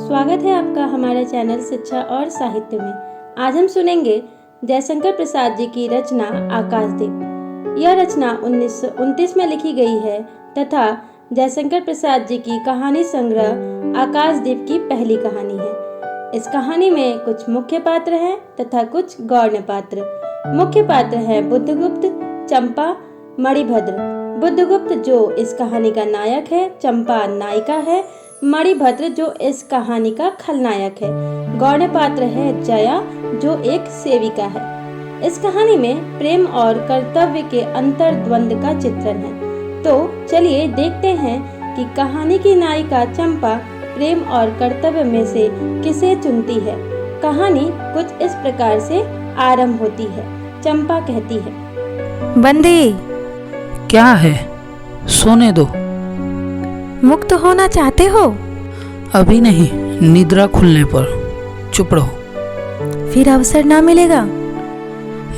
स्वागत है आपका हमारे चैनल शिक्षा और साहित्य में। आज हम सुनेंगे जयशंकर प्रसाद जी की रचना आकाशदीप। यह रचना 1929 में लिखी गई है तथा जयशंकर प्रसाद जी की कहानी संग्रह आकाशदीप की पहली कहानी है। इस कहानी में कुछ मुख्य पात्र हैं तथा कुछ गौण पात्र। मुख्य पात्र हैं बुद्धगुप्त, चंपा, मणिभद्र। बुद्धगुप्त जो इस कहानी का नायक है, चंपा नायिका है, मणिभद्र जो इस कहानी का खलनायक है। गौण पात्र है जया जो एक सेविका है। इस कहानी में प्रेम और कर्तव्य के अंतर्द्वंद का चित्रण है। तो चलिए देखते हैं कि कहानी की नायिका चंपा प्रेम और कर्तव्य में से किसे चुनती है। कहानी कुछ इस प्रकार से आरंभ होती है। चंपा कहती है, बंदी क्या है? सोने दो। मुक्त होना चाहते हो? अभी नहीं, निद्रा खुलने पर। चुप रहो। फिर अवसर ना मिलेगा।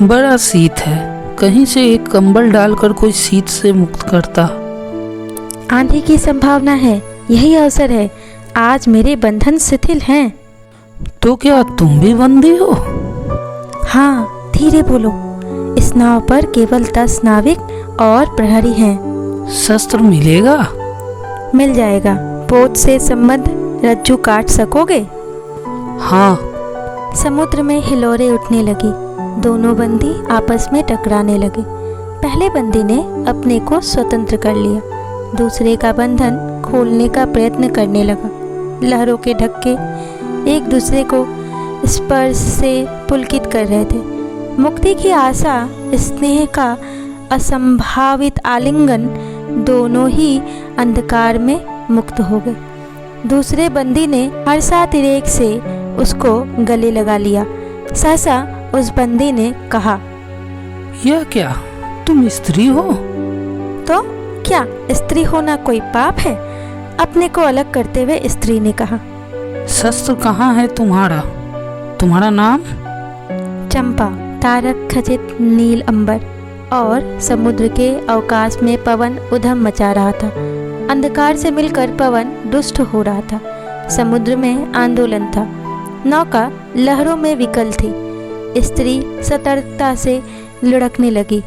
बड़ा शीत है, कहीं से एक कंबल डालकर कोई शीत से मुक्त करता। आंधी की संभावना है, यही अवसर है। आज मेरे बंधन शिथिल हैं। तो क्या तुम भी बंदी हो? हाँ, धीरे बोलो। इस नाव पर केवल 10 नाविक और प्रहरी हैं। शस्त्र मिलेगा? मिल जाएगा। पोत से संबद्ध रज्जू काट सकोगे? हाँ। समुद्र में हिलोरें उठने लगी। दोनों बंदी आपस में टकराने लगे। पहले बंदी ने अपने को स्वतंत्र कर लिया, दूसरे का बंधन खोलने का प्रयत्न करने लगा। लहरों के ढक्के एक दूसरे को स्पर्श से पुलकित कर रहे थे। मुक्ति की आशा, स्नेह का असंभावित आलिंगन, दोनों ही अंधकार में मुक्त हो गए। दूसरे बंदी ने हर्षातिरेक से उसको गले लगा लिया। सहसा उस बंदी ने कहा, यह क्या, तुम स्त्री हो? तो क्या स्त्री होना कोई पाप है? अपने को अलग करते हुए स्त्री ने कहा। शस्त्र कहाँ है तुम्हारा? तुम्हारा नाम? चंपा। तारक खचित नील अंबर और समुद्र के अवकाश में पवन उधम मचा रहा था। अंधकार से मिलकर पवन दुष्ट हो रहा था। समुद्र में आंदोलन था। नौका लहरों में विकल थी। स्त्री सतर्कता से लुढ़कने लगी।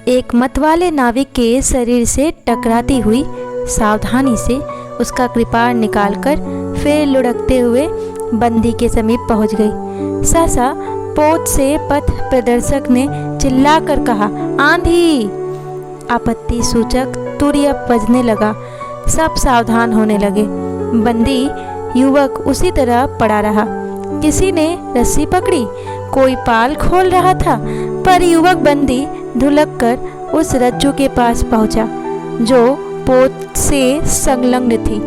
एक मतवाले नाविक के शरीर से टकराती हुई सावधानी से उसका कृपाण निकालकर फिर लुढ़कते हुए बंदी के समीप पहुंच गई। सहसा पोत से पथ प्रदर्शक ने चिल्लाकर कहा, आंधी! आपत्ति सूचक तुरंत बजने लगा। सब सावधान होने लगे। बंदी युवक उसी तरह पड़ा रहा। किसी ने रस्सी पकड़ी, कोई पाल खोल रहा था, पर युवक बंदी धुलक कर उस रज्जू के पास पहुंचा जो पोत से संलग्न थी।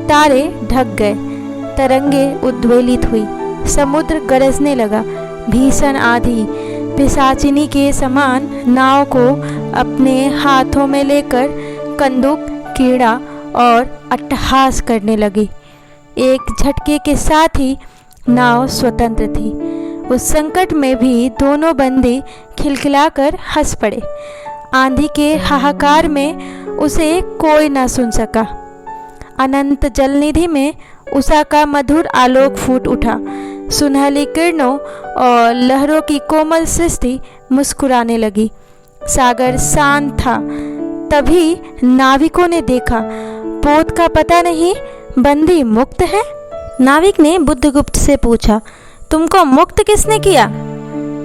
तारे ढक गए, तरंगे उद्वेलित हुई, समुद्र गरजने लगा। भीषण आंधी पिशाचिनी के समान नाव को अपने हाथों में लेकर कंदुक, कीड़ा और अट्टहास करने लगी। एक झटके के साथ ही नाव स्वतंत्र थी। उस संकट में भी दोनों बंदी खिलखिलाकर हंस पड़े। आंधी के हाहाकार में उसे कोई न सुन सका। अनंत जलनिधि में उषा का मधुर आलोक फूट उठा। सुनहली किरणों और लहरों की कोमल सृष्टि मुस्कुराने लगी। सागर शांत था। तभी नाविकों ने देखा, पोत का पता नहीं, बंदी मुक्त है। नाविक ने बुद्धगुप्त से पूछा, तुमको मुक्त किसने किया?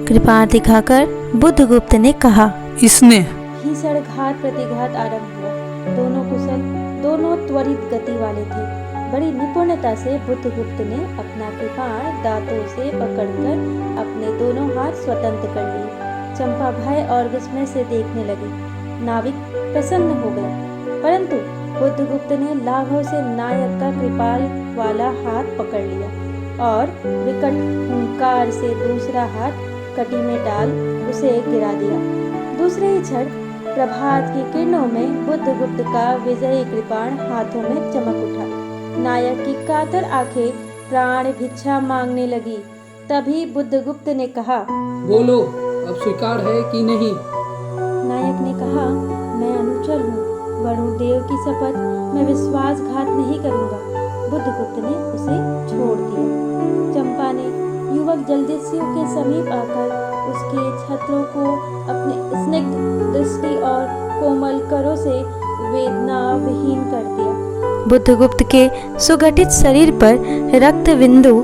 कृपा दिखाकर बुद्धगुप्त ने कहा, इसने। भीषण घात प्रतिघात आरंभ हुआ। दोनों कुशल, दोनों त्वरित गति वाले थे। बड़ी निपुणता से बुद्धगुप्त ने अपना कृपाण दांतों से पकड़कर अपने दोनों हाथ स्वतंत्र कर लिए। चंपा भय और विस्मय से देखने लगी। नाविक प्रसन्न हो गए, परंतु बुद्धगुप्त ने लाघव से नायक का कृपाल वाला हाथ पकड़ लिया और विकट हुंकार से दूसरा हाथ कटी में डाल उसे गिरा दिया। दूसरे ही क्षण प्रभात की किरणों में बुद्धगुप्त का विजयी कृपाण हाथों में चमक उठा। नायक की कातर आंखें प्राण भिक्षा मांगने लगी। तभी बुद्धगुप्त ने कहा, बोलो, अब स्वीकार है कि नहीं? नायक ने कहा, मैं अनुचर हूँ। वरुण देव की शपथ, मैं विश्वासघात नहीं करूँगा। बुद्धगुप्त ने उसे छोड़ दिया। चंपा ने युवक जलदस्यु के समीप आकर उसके छत्रों को अपने स्निग्ध दृष्टि और कोमल करों से वेदना विहीन कर दिया। बुद्धगुप्त के सुगठित शरीर पर रक्त बिंदु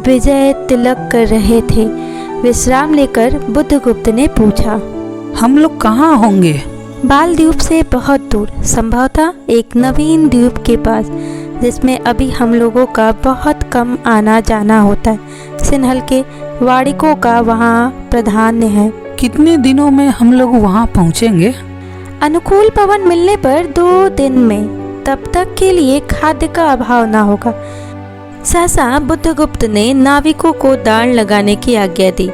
विजय तिलक कर रहे थे। विश्राम लेकर बुद्धगुप्त ने पूछा, हम लोग कहाँ होंगे? बाल द्वीप से बहुत दूर, संभवतः एक नवीन द्वीप के पास, जिसमें अभी हम लोगों का बहुत कम आना जाना होता है। सिन्हल के वाड़िकों का वहाँ प्राधान्य है। कितने दिनों में हम लोग वहाँ पहुँचेंगे? अनुकूल पवन मिलने पर 2 दिन में, तब तक के लिए खाद्य का अभाव ना होगा। सहसा बुद्धगुप्त ने नाविकों को दाड़ लगाने की आज्ञा दी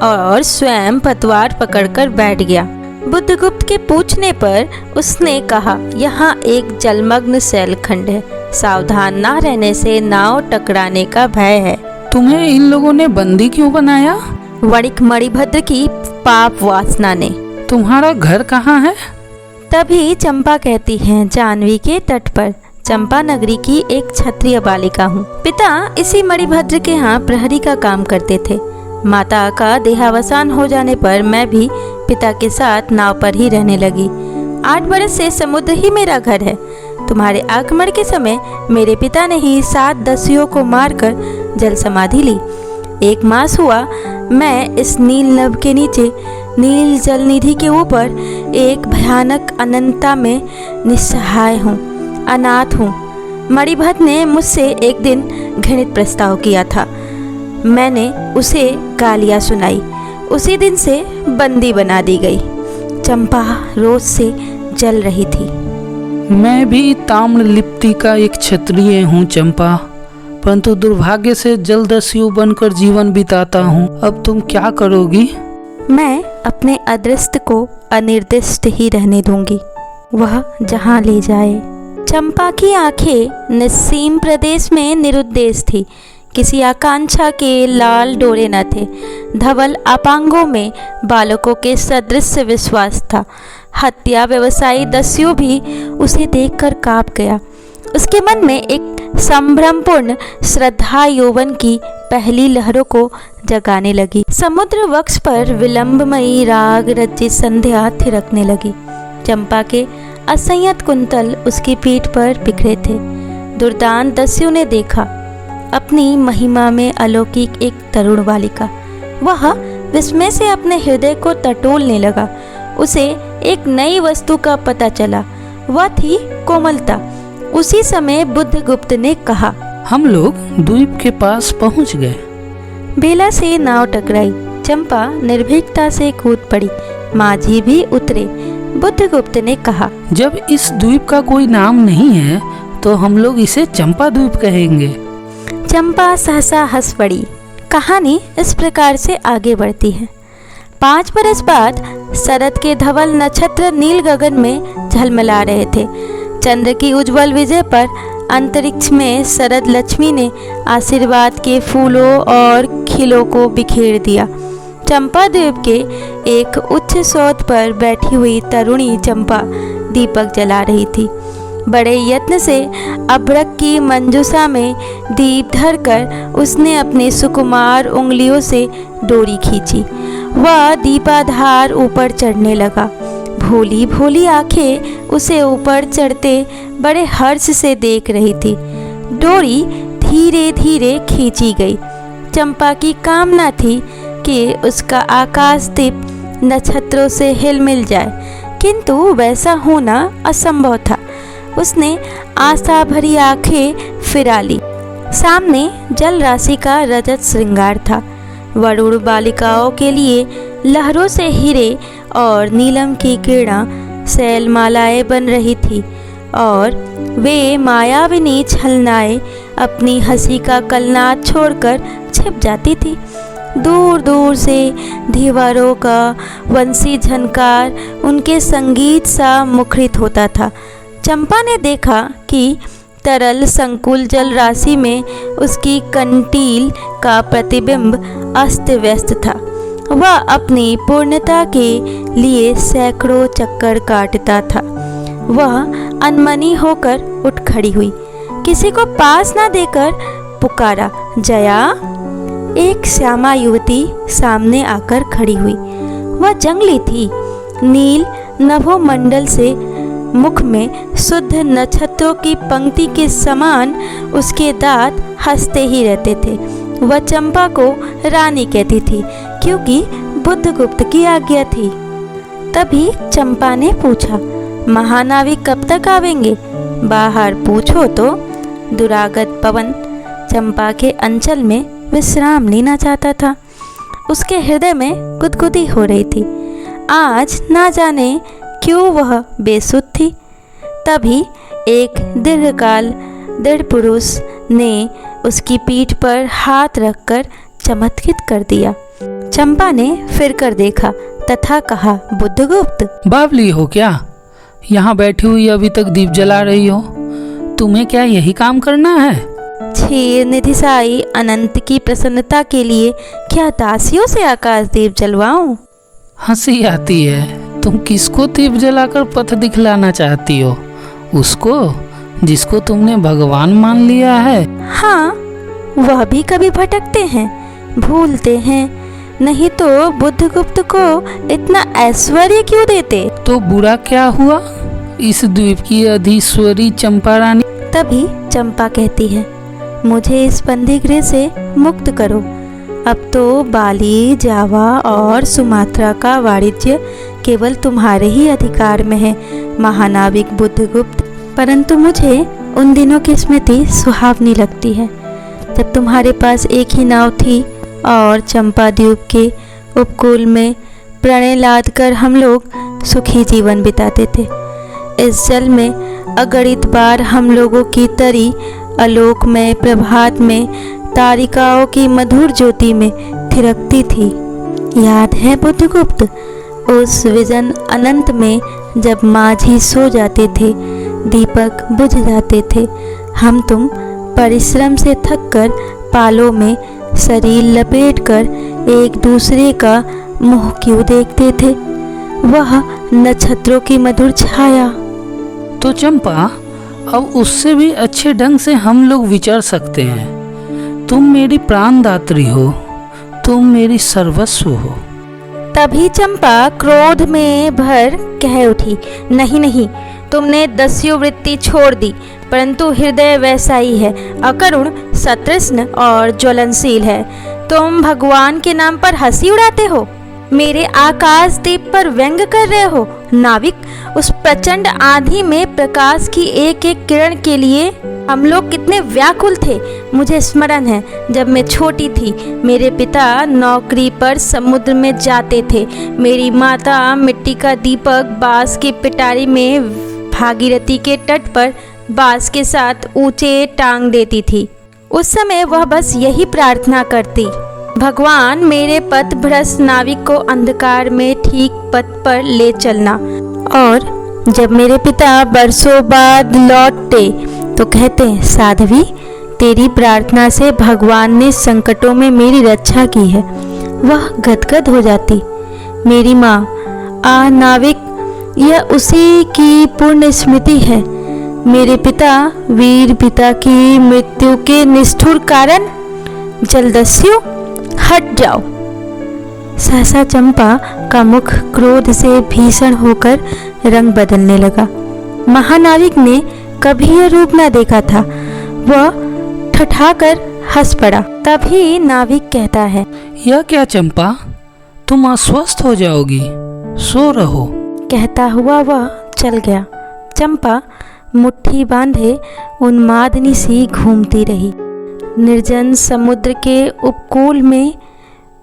और स्वयं पतवार पकड़कर बैठ गया। बुद्धगुप्त के पूछने पर उसने कहा, यहाँ एक जलमग्न शैलखंड है, सावधान ना रहने से नाव टकराने का भय है। तुम्हें इन लोगों ने बंदी क्यों बनाया? वणिक मणिभद्र की पाप वासना ने। तुम्हारा घर कहाँ है? तभी चंपा कहती है, जाह्नवी के तट पर। चंपा नगरी की एक क्षत्रिय बालिका हूँ। पिता इसी मणिभद्र के यहाँ प्रहरी का काम करते थे। माता का देहावसान हो जाने पर मैं भी पिता के साथ नाव पर ही रहने लगी। 8 बरस से समुद्र ही मेरा घर है। तुम्हारे आगमन के समय मेरे पिता ने ही 7 दस्युओं को मारकर जल समाधि ली। 1 मास हुआ मैं इस नील नभ के नीचे नील जल निधि के ऊपर एक भयानक अनंतता में निस्सहाय हूँ, अनाथ हूँ। मणिभद्र ने मुझसे एक दिन घृणित प्रस्ताव किया था। मैंने उसे गालियाँ सुनाई। उसी दिन से बंदी बना दी गई। चंपा रोज से जल रही थी। मैं भी ताम्रलिप्ति का एक क्षत्रिय हूँ चंपा, परंतु दुर्भाग्य से जलदस्यु बनकर जीवन बिताता हूँ। अब तुम क्या करोगी? मैं अपने अदृष्ट को अनिर्दिष्ट ही रहने दूंगी, वह जहाँ ले जाए। चंपा की आंखें निस्सीम प्रदेश में निरुद्देश थी। किसी आकांक्षा के लाल डोरे न थे। धवल अपांगों में बालकों के सदृश विश्वास था। हत्या व्यवसायी दस्यु भी उसे देखकर कांप गया। उसके मन में एक संभ्रमपूर्ण श्रद्धा यौवन की पहली लहरों को जगाने लगी। समुद्र वक्ष पर विलंबमयी राग रचित संध्या थिरकने लगी। चंपा के असंयत कुंतल उसकी पीठ पर बिखरे थे। दुर्दांत दस्यु ने देखा अपनी महिमा में अलौकिक एक तरुण बालिका। वह विस्मय से अपने हृदय को टटोलने लगा। उसे एक नई वस्तु का पता चला, वह थी कोमलता। उसी समय बुद्धगुप्त ने कहा, हम लोग द्वीप के पास पहुंच गए। बेला से नाव टकराई। चंपा निर्भीकता से कूद पड़ी। माझी भी उतरे। बुद्धगुप्त ने कहा, जब इस द्वीप का कोई नाम नहीं है तो हम लोग इसे चंपा द्वीप कहेंगे। चंपा सहसा हंस पड़ी। कहानी इस प्रकार से आगे बढ़ती है। 5 बरस बाद शरद के धवल नक्षत्र नील गगन में झलमला रहे थे। चंद्र की उज्जवल विजय पर अंतरिक्ष में शरद लक्ष्मी ने आशीर्वाद के फूलों और खिलों को बिखेर दिया। चंपा द्वीप के एक उच्च सौध पर बैठी हुई तरुणी चंपा दीपक जला रही थी। बड़े यत्न से अभ्रक की मंजूषा में दीप धरकर उसने अपने सुकुमार उंगलियों से डोरी खींची। वह दीपाधार ऊपर चढ़ने लगा। भोली भोली आंखें उसे ऊपर चढ़ते बड़े हर्ष से देख रही थी। डोरी धीरे धीरे खींची गई। चंपा की कामना थी कि उसका आकाश दीप नक्षत्रों से हिलमिल जाए, किंतु वैसा होना असंभव था। उसने आशा भरी आंखें फिरा ली। सामने जल राशि का रजत श्रृंगार था। वरुण बालिकाओं के लिए लहरों से हीरे और नीलम की किरणा शैलमालाएं बन रही थी और वे मायाविनी छलनाएं अपनी हंसी का कलनाद छोड़कर छिप जाती थी। दूर दूर से धीवरों का वंशी झनकार उनके संगीत सा मुखरित होता था। चंपा ने देखा कि तरल संकुल जल राशि में उसकी कंटील का प्रतिबिंब अस्त व्यस्त था। वह अपनी पूर्णता के लिए सैकड़ों चक्कर काटता था। वह अनमनी होकर उठ खड़ी हुई, किसी को पास ना देकर पुकारा, जया। एक श्यामा युवती सामने आकर खड़ी हुई। वह जंगली थी। नील नभोमंडल से मुख में शुद्ध नक्षत्रों की पंक्ति के समान उसके दांत हंसते ही रहते थे। वह चंपा को रानी कहती थी क्योंकि बुद्धगुप्त की आज्ञा थी। तभी चंपा ने पूछा, महानाविक कब तक आवेंगे? बाहर पूछो तो। दुरागत पवन चंपा के अंचल में विश्राम लेना चाहता था। उसके हृदय में गुदगुदी हो रही थी। आज ना जाने क्यों वह बेसुध थी। तभी एक दीर्घकाल दृढ़ पुरुष ने उसकी पीठ पर हाथ रखकर चमत्कृत कर दिया। चंपा ने फिर कर देखा तथा कहा, बुद्धगुप्त। बावली हो क्या? यहाँ बैठी हुई अभी तक दीप जला रही हो? तुम्हें क्या यही काम करना है? क्षीर निधि साई अनंत की प्रसन्नता के लिए क्या दासियों से आकाश दीप जलवाऊं? हंसी आती है। तुम किसको दीप जलाकर पथ दिखलाना चाहती हो? उसको जिसको तुमने भगवान मान लिया है? हाँ, वह भी कभी भटकते हैं, भूलते हैं। नहीं तो बुद्धगुप्त को इतना ऐश्वर्य क्यों देते? तो बुरा क्या हुआ इस द्वीप की अधीश्वरी चंपा रानी? तभी चंपा कहती है, मुझे इस बंदीगृह से मुक्त करो। अब तो बाली, जावा और सुमात्रा का वाणिज्य केवल तुम्हारे ही अधिकार में है, महानाविक बुद्धगुप्त। परंतु मुझे उन दिनों की स्मृति सुहावनी लगती है जब तुम्हारे पास एक ही नाव थी और चंपा द्वीप के उपकूल में प्रणय लाद कर हम लोग सुखी जीवन बिताते थे। इस जल में अगणित बार हम लोगों की तरी आलोक में प्रभात में तारिकाओं की मधुर ज्योति में थिरकती थी। याद है बुद्धगुप्त, उस विजन अनंत में जब माझी सो जाते थे, दीपक बुझ जाते थे, हम तुम परिश्रम से थककर पालों में शरीर लपेटकर एक दूसरे का मुंह क्यों देखते थे? वह नक्षत्रों की मधुर छाया। तो चंपा, अब उससे भी अच्छे ढंग से हम लोग विचार सकते हैं। तुम मेरी प्राणदात्री हो, तुम मेरी सर्वस्व हो। तभी चंपा क्रोध में भर कह उठी, नहीं नहीं, तुमने दस्यु वृत्ति छोड़ दी, परंतु हृदय वैसा ही है, अकरुण, सतृष्ण और ज्वलनशील है। तुम भगवान के नाम पर हंसी उड़ाते हो, मेरे आकाश दीप पर व्यंग कर रहे हो। नाविक, उस प्रचंड आंधी में प्रकाश की एक एक किरण के लिए हम लोग कितने व्याकुल थे। मुझे स्मरण है जब मैं छोटी थी, मेरे पिता नौकरी पर समुद्र में जाते थे। मेरी माता मिट्टी का दीपक बांस की पिटारी में भागीरथी के तट पर बांस के साथ ऊंचे टांग देती थी। उस समय वह बस यही प्रार्थना करती, भगवान मेरे पथ भ्रष्ट नाविक को अंधकार में ठीक पथ पर ले चलना। और जब मेरे पिता बरसों बाद लौटते तो कहते, साध्वी, तेरी प्रार्थना से भगवान ने संकटों में मेरी रक्षा की है। वह गदगद हो जाती। मेरी माँ, आ नाविक, यह उसी की पूर्ण स्मृति है। मेरे पिता, वीर पिता की मृत्यु के निष्ठुर कारण। जलदस्यु, हट जाओ। सहसा चंपा का मुख क्रोध से भीषण होकर रंग बदलने लगा। महानाविक ने कभी यह रूप न देखा था। वह ठठाकर हंस पड़ा। तभी नाविक कहता है, यह क्या चंपा, तुम अस्वस्थ हो जाओगी, सो रहो। कहता हुआ वह चल गया। चंपा मुट्ठी बांधे उन्मादनी सी घूमती रही। निर्जन समुद्र के उपकूल में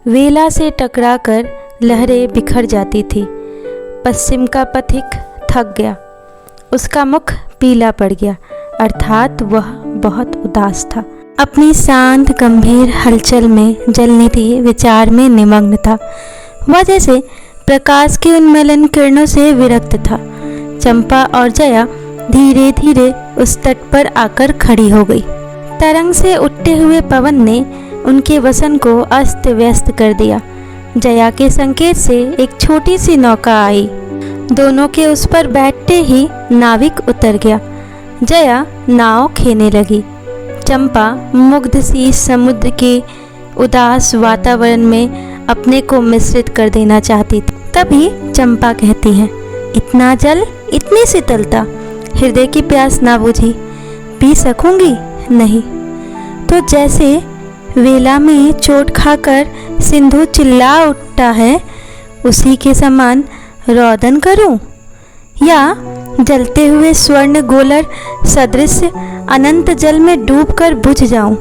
वेला से टकराकर लहरें बिखर जाती थी। पश्चिम का पथिक थक गया, उसका मुख पीला पड़ गया, अर्थात वह बहुत उदास था। अपनी शांत गंभीर हलचल में जलनिधि विचार में निमग्न था। वह जैसे प्रकाश के उन्मलन किरणों से विरक्त था। चंपा और जया धीरे धीरे उस तट पर आकर खड़ी हो गई। तरंग से उठते हुए पवन ने उनके वसन को अस्त व्यस्त कर दिया। जया के संकेत से एक छोटी सी नौका आई। दोनों के उस पर बैठते ही नाविक उतर गया। जया नाव खेने लगी। चंपा मुग्ध सी समुद्र के उदास वातावरण में अपने को मिश्रित कर देना चाहती थी। तभी चंपा कहती है, इतना जल, इतनी शीतलता, हृदय की प्यास ना बुझी, पी सकूंगी नहीं। तो जैसे वेला में चोट खाकर सिंधु चिल्ला उठता है, उसी के समान रोदन करूं, या जलते हुए स्वर्ण गोलर सदृश अनंत जल में डूबकर बुझ जाऊं।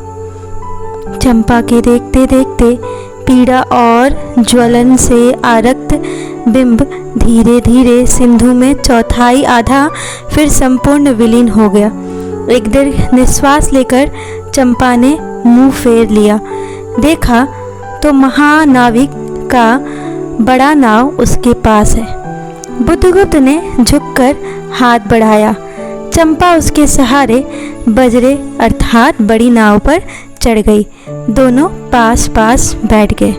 चंपा के देखते देखते पीड़ा और ज्वलन से आरक्त बिंब धीरे धीरे सिंधु में चौथाई आधा फिर संपूर्ण विलीन हो गया। एक दीर्घ निश्वास लेकर चंपा ने मुंह फेर लिया। देखा तो महानाविक का बड़ा नाव उसके पास है। बुद्धगुप्त ने झुककर हाथ बढ़ाया। चंपा उसके सहारे बजरे अर्थात बड़ी नाव पर चढ़ गई। दोनों पास पास बैठ गए।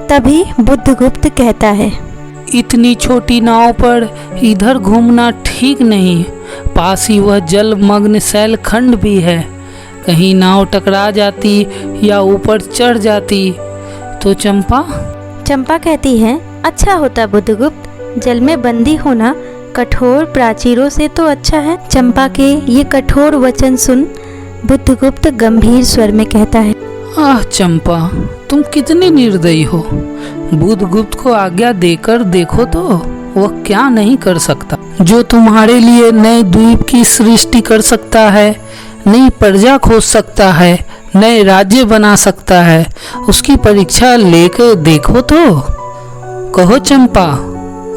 तभी बुद्धगुप्त कहता है, इतनी छोटी नाव पर इधर घूमना ठीक नहीं। पास ही वह जलमग्न शैलखंड भी है। कहीं नाव टकरा जाती या ऊपर चढ़ जाती तो। चंपा कहती है, अच्छा होता बुद्धगुप्त, जल में बंदी होना कठोर प्राचीरों से तो अच्छा है। चंपा के ये कठोर वचन सुन बुद्धगुप्त गंभीर स्वर में कहता है, आह चंपा, तुम कितनी निर्दयी हो। बुद्धगुप्त को आज्ञा देकर देखो तो वह क्या नहीं कर सकता। जो तुम्हारे लिए नए द्वीप की सृष्टि कर सकता है, नई प्रजा खोज सकता है, नए राज्य बना सकता है, उसकी परीक्षा लेकर देखो तो। कहो चंपा,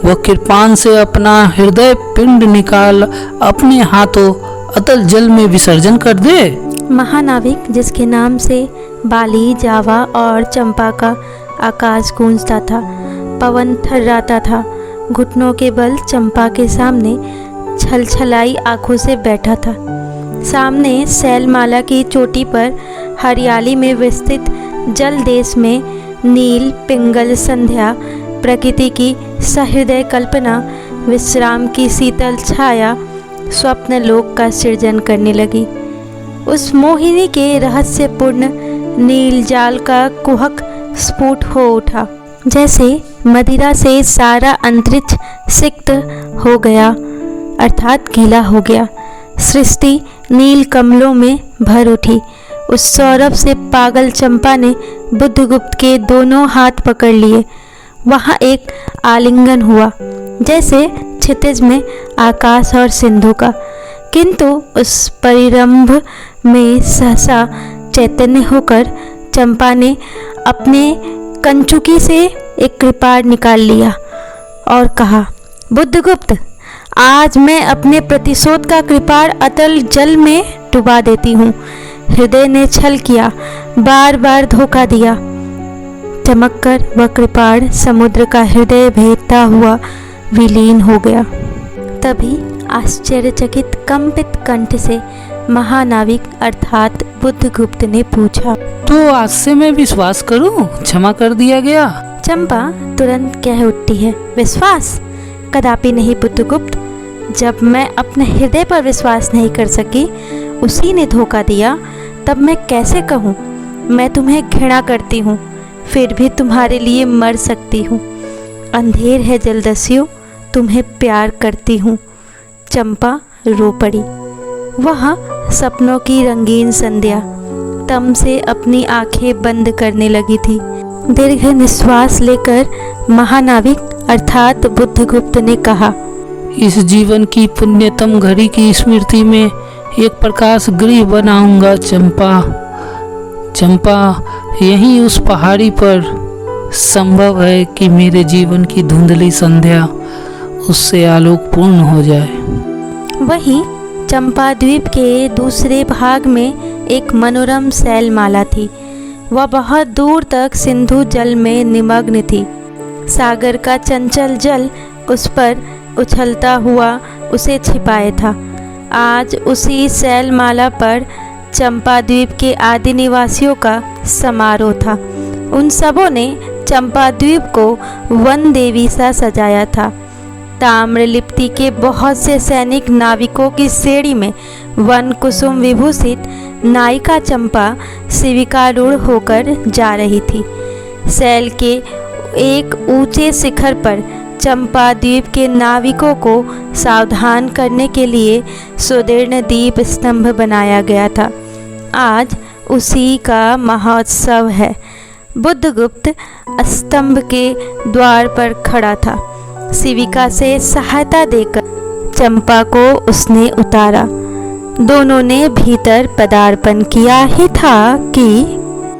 वह कृपाण से अपना हृदय पिंड निकाल अपने हाथों अतल जल में विसर्जन कर दे। महानाविक जिसके नाम से बाली, जावा और चंपा का आकाश गूंजता था, पवन थर्राता था, घुटनों के बल चंपा के सामने छलछलाई आंखों से बैठा था। सामने शैलमाला की चोटी पर हरियाली में विस्तृत जल देश में नील पिंगल संध्या, प्रकृति की सहृदय कल्पना, विश्राम की शीतल छाया स्वप्न लोक का सृजन करने लगी। उस मोहिनी के रहस्यपूर्ण नील जाल का कुहक स्फुट हो उठा, जैसे मदिरा से सारा अंतरिक्ष सिक्त हो गया अर्थात गीला हो गया। सृष्टि नील कमलों में भर उठी। उस सौरभ से पागल चंपा ने बुद्धगुप्त के दोनों हाथ पकड़ लिए। वहाँ एक आलिंगन हुआ, जैसे क्षितिज में आकाश और सिंधु का। किंतु उस परिरंभ में सहसा चैतन्य होकर चंपा ने अपने कंचुकी से एक कृपाण निकाल लिया और कहा, बुद्धगुप्त, आज मैं अपने प्रतिशोध का कृपाण अतल जल में डुबा देती हूँ। हृदय ने छल किया, बार बार धोखा दिया। चमककर वह कृपाण समुद्र का हृदय भेदता हुआ विलीन हो गया। तभी आश्चर्यचकित कंपित कंठ से महानाविक अर्थात बुद्धगुप्त ने पूछा, तो आज से मैं विश्वास करूं, क्षमा कर दिया गया? चंपा तुरंत कह उठती है, विश्वास कदापि नहीं बुद्धगुप्त। जब मैं अपने हृदय पर विश्वास नहीं कर सकी, उसी ने धोखा दिया, तब मैं कैसे कहूँ मैं तुम्हें घृणा करती हूँ, फिर भी तुम्हारे लिए मर सकती हूँ। अंधेर है जलदस्यु, तुम्हें प्यार करती हूँ। चंपा रो पड़ी। वह सपनों की रंगीन संध्या तम से अपनी आंखें बंद करने लगी थी। दीर्घ निश्वास लेकर महानाविक अर्थात बुद्धगुप्त ने कहा, इस जीवन की पुण्यतम घड़ी की स्मृति में एक प्रकाश गृह बनाऊंगा चंपा। चंपा, यहीं उस पहाड़ी पर संभव है कि मेरे जीवन की धुंधली संध्या उससे आलोकपूर्ण हो जाए। वहीं चंपा द्वीप के दूसरे भाग में एक मनोरम शैलमाला थी। वह बहुत दूर तक सिंधु जल में निमग्न थी। सागर का चंचल जल उस पर उछलता हुआ उसे छिपाए था। आज उसी शैलमाला पर चंपा द्वीप के आदि निवासियों का समारोह था। उन सबों ने चंपा द्वीप को वन देवी सा सजाया था। ताम्रलिप्ति के बहुत से सैनिक नाविकों की श्रेणी में वन कुसुम विभूषित नायिका चंपा शिविकारूढ़ होकर जा रही थी। शैल के एक ऊंचे शिखर पर चंपा द्वीप के नाविकों को सावधान करने के लिए सुदीर्ण दीप स्तंभ बनाया गया था। आज उसी का महोत्सव है। बुद्धगुप्त स्तंभ के द्वार पर खड़ा था। शिविका से सहायता देकर चंपा को उसने उतारा। दोनों ने भीतर पदार्पण किया ही था कि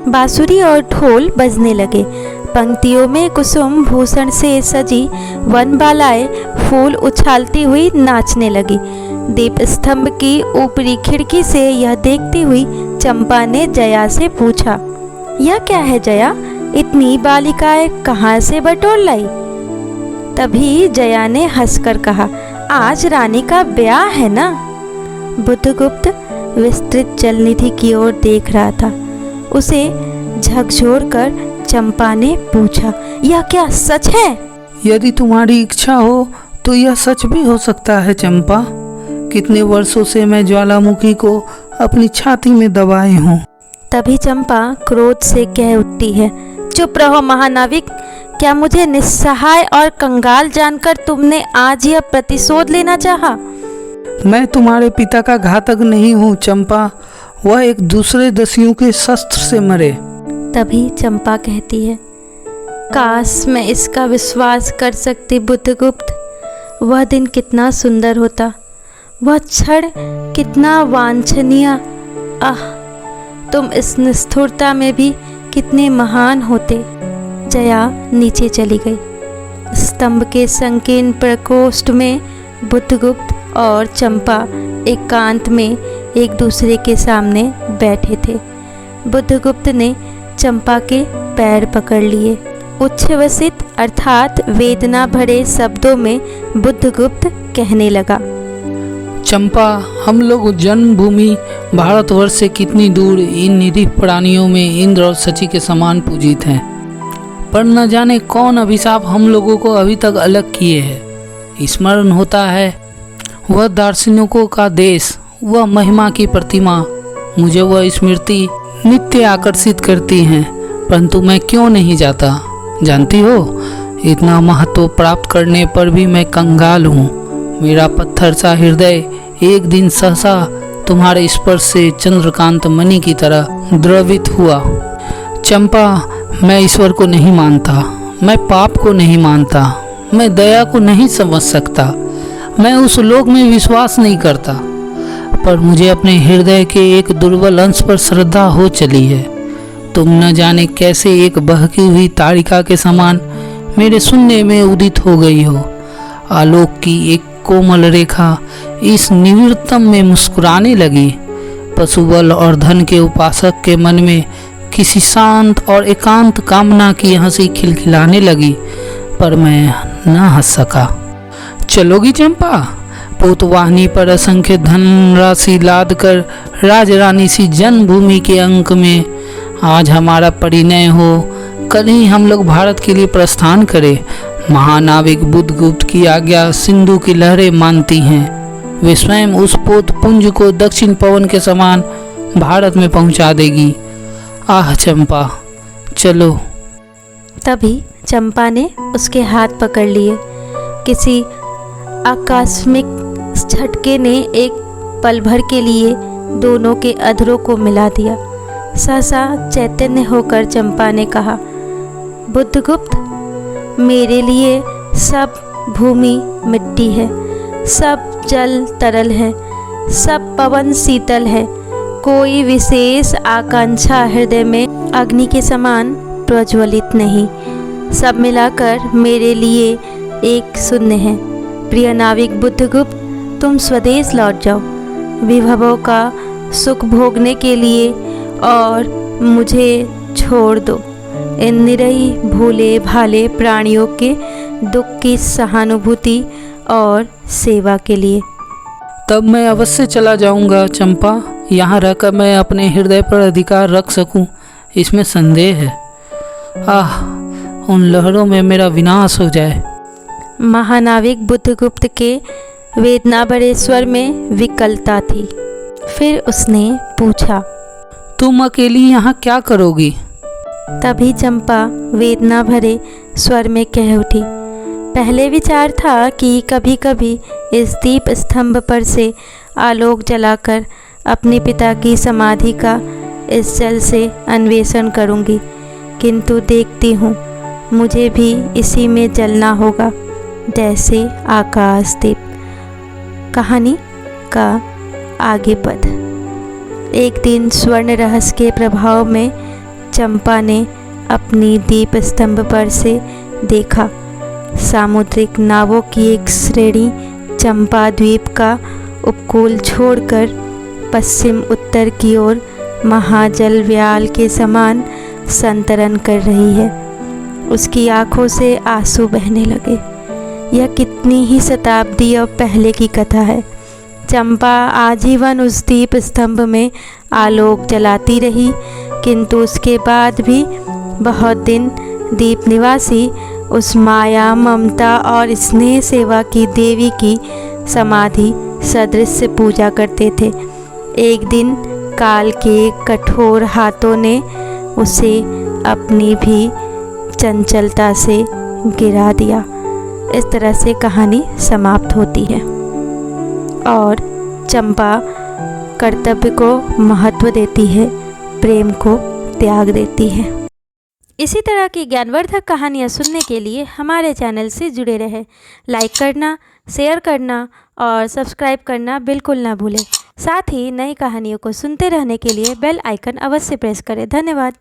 बांसुरी और ढोल बजने लगे। पंक्तियों में कुसुम भूषण से सजी वनबालाएं फूल उछालती हुई नाचने लगी। दीप स्तंभ की ऊपरी खिड़की से यह देखती हुई चंपा ने जया से पूछा, यह क्या है जया, इतनी बालिकाएं कहाँ से बटोर लाई? तभी जया ने हंसकर कहा, आज रानी का ब्याह है ना। बुद्धगुप्त विस्तृत जलनिधि की ओर देख रहा था। उसे झकझोर कर चंपा ने पूछा, यह क्या सच है? यदि तुम्हारी इच्छा हो तो यह सच भी हो सकता है चंपा। कितने वर्षों से मैं ज्वालामुखी को अपनी छाती में दबाए हूँ। तभी चंपा क्रोध से कह उठती है, चुप रहो महानाविक, क्या मुझे निस्सहाय और कंगाल जानकर तुमने आज यह प्रतिशोध लेना चाहा? मैं तुम्हारे पिता का घातक नहीं हूँ चंपा, वह एक दूसरे दस्युओं के शस्त्र से मरे। तभी चंपा कहती है, काश मैं इसका विश्वास कर सकती बुद्धगुप्त। वह दिन कितना सुंदर होता, वह क्षण कितना वांछनीय। आह, तुम इस निष्ठुरता में भी कितने महान होते। जया नीचे चली गई। स्तंभ के संकीर्ण प्रकोष्ठ में बुद्धगुप्त और चंपा एकांत में एक दूसरे के सामने बैठे थे। बुद्धगुप्त ने चंपा के पैर पकड़ लिए। उच्छ्वसित अर्थात वेदना भरे शब्दों में बुद्धगुप्त कहने लगा, चंपा, हम लोग जन्मभूमि भारतवर्ष से कितनी दूर इन निरीह प्राणियों में इंद्र और शची के समान पूजित हैं, पर न जाने कौन अभिशाप हम लोगों को अभी तक अलग किए हैं। स्मरण होता है वह दार्शनिकों का देश, वह महिमा की प्रतिमा, मुझे वह स्मृति नित्य आकर्षित करती हैं, परंतु मैं क्यों नहीं जाता? जानती हो, इतना महत्व प्राप्त करने पर भी मैं कंगाल हूँ। मेरा पत्थर सा हृदय एक दिन सहसा तुम्हारे स्पर्श से चंद्रकांत मणि की तरह द्रवित हुआ। चंपा, मैं ईश्वर को नहीं मानता, मैं पाप को नहीं मानता, मैं दया को नहीं समझ सकता, मैं उस लोक में विश्वास नहीं करता, पर मुझे अपने हृदय के एक दुर्बल अंश पर श्रद्धा हो चली है। तुम न जाने कैसे एक बहकी हुई तारिका के समान मेरे शून्य में उदित हो गई हो। आलोक की एक कोमल रेखा इस निवृत्तम में मुस्कुराने लगी। पशुबल और धन के उपासक के मन में किसी शांत और एकांत कामना की हंसी खिलखिलाने लगी, पर मैं न हंस सका। चलोगी चंपा? पोतवाहिनी पर असंख्य धनराशि लाद कर राजरानी सी जन्मभूमि के अंक में आज हमारा परिणय हो, कल ही हम लोग भारत के लिए प्रस्थान करें। महानाविक बुद्धगुप्त की आज्ञा सिंधु की लहरें मानती हैं। वे स्वयं उस पोत पुंज को दक्षिण पवन के समान भारत में पहुंचा देगी। आह चंपा, चलो। तभी चंपा ने उसके हाथ पकड़ लिए। किसी आकस्मिक झटके ने एक पल भर के लिए दोनों के अधरों को मिला दिया। सहसा चैतन्य होकर चंपा ने कहा, बुद्धगुप्त, मेरे लिए सब भूमि मिट्टी है, सब जल तरल है, सब पवन शीतल है। कोई विशेष आकांक्षा हृदय में अग्नि के समान प्रज्वलित नहीं। सब मिलाकर मेरे लिए एक शून्य है। प्रिय नाविक बुद्धगुप्त, तुम स्वदेश लौट जाओ विभवों का सुख भोगने के लिए और मुझे छोड़ दो इन निरही भोले भाले प्राणियों के दुख की सहानुभूति और सेवा के लिए। तब मैं अवश्य चला जाऊंगा चंपा। यहाँ रहकर मैं अपने हृदय पर अधिकार रख सकूं, इसमें संदेह है। आह, उन लहरों में मेरा विनाश हो जाए। महानाविक बुद्धगुप्त के वेदना भरे स्वर में विकलता थी। फिर उसने पूछा। तुम अकेली यहाँ क्या करोगी? तभी चंपा वेदना भरे स्वर में कह उठी। पहले विचार था कि कभी कभी इस दीप स्तंभ पर से आलोक जलाकर अपने पिता की समाधि का इस जल से अन्वेषण करूंगी, किंतु देखती हूँ मुझे भी इसी में जलना होगा जैसे आकाशदीप। कहानी का आगे पद। एक दिन स्वर्ण रहस्य के प्रभाव में चंपा ने अपनी दीप स्तंभ पर से देखा। सामुद्रिक नावों की एक श्रेणी चंपा द्वीप का उपकूल छोड़कर पश्चिम उत्तर की ओर महाजल व्याल के समान संतरण कर रही है। उसकी आंखों से आंसू बहने लगे। यह कितनी ही शताब्दियों पहले की कथा है। चंपा आजीवन उस दीप स्तंभ में आलोक जलाती रही, किंतु उसके बाद भी बहुत दिन दीप निवासी उस माया, ममता और स्नेह सेवा की देवी की समाधि सदृश पूजा करते थे। एक दिन काल के कठोर हाथों ने उसे अपनी भी चंचलता से गिरा दिया। इस तरह से कहानी समाप्त होती है और चंपा कर्तव्य को महत्व देती है, प्रेम को त्याग देती है। इसी तरह की ज्ञानवर्धक कहानियाँ सुनने के लिए हमारे चैनल से जुड़े रहें। लाइक करना, शेयर करना और सब्सक्राइब करना बिल्कुल ना भूलें। साथ ही नई कहानियों को सुनते रहने के लिए बेल आइकन अवश्य प्रेस करें। धन्यवाद।